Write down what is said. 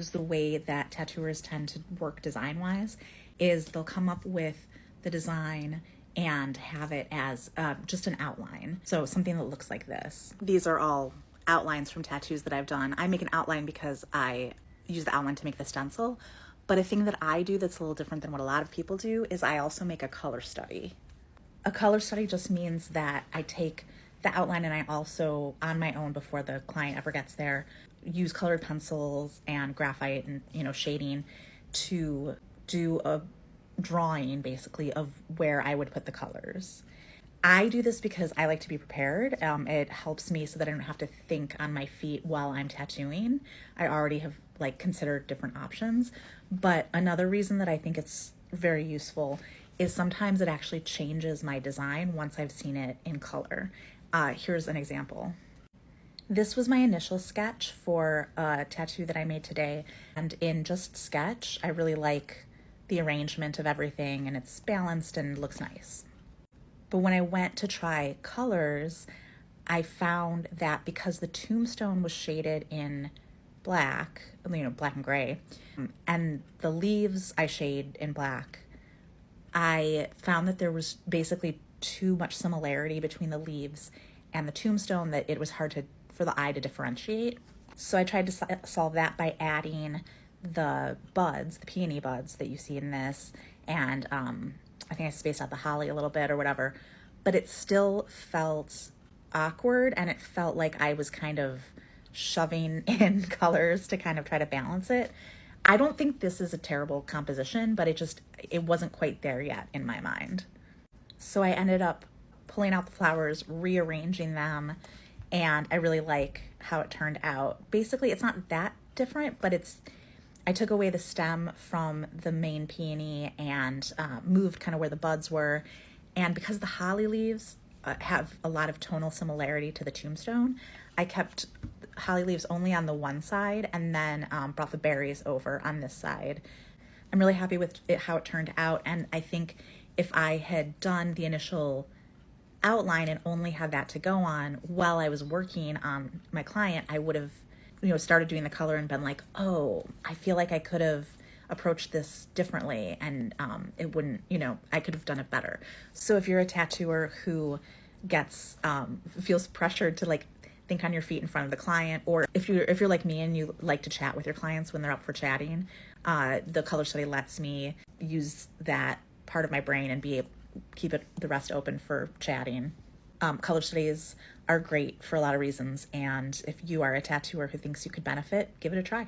The way that tattooers tend to work design-wise is they'll come up with the design and have it as just an outline. So something that looks like this. These are all outlines from tattoos that I've done. I make an outline because I use the outline to make the stencil. But a thing that I do that's a little different than what a lot of people do is I also make a color study. A color study just means that I take the outline and I also, on my own before the client ever gets there, use colored pencils and graphite and, shading to do a drawing basically of where I would put the colors. I do this because I like to be prepared. It helps me so that I don't have to think on my feet while I'm tattooing. I already have considered different options. But another reason that I think it's very useful is sometimes it actually changes my design once I've seen it in color. Here's an example. This was my initial sketch for a tattoo that I made today. And in just sketch, I really like the arrangement of everything and it's balanced and looks nice. But when I went to try colors, I found that because the tombstone was shaded in black, black and gray, and the leaves I shade in black, I found that there was basically too much similarity between the leaves and the tombstone that it was hard for the eye to differentiate. So I tried to solve that by adding the buds, the peony buds that you see in this, and I think I spaced out the holly a little bit or whatever, but it still felt awkward and it felt like I was kind of shoving in colors to kind of try to balance it. I don't think this is a terrible composition, but it wasn't quite there yet in my mind. So I ended up pulling out the flowers, rearranging them, and I really like how it turned out. Basically, it's not that different, but I took away the stem from the main peony and moved kind of where the buds were. And because the holly leaves have a lot of tonal similarity to the tombstone, I kept holly leaves only on the one side and then brought the berries over on this side. I'm really happy with how it turned out. And I think if I had done the initial outline and only had that to go on while I was working on my client, I would have started doing the color and been like, oh, I feel like I could have approached this differently and it wouldn't, I could have done it better. So if you're a tattooer who feels pressured to think on your feet in front of the client, or if you're like me and you like to chat with your clients when they're up for chatting, the color study lets me use that part of my brain and keep the rest open for chatting. Color studies are great for a lot of reasons, and if you are a tattooer who thinks you could benefit, give it a try.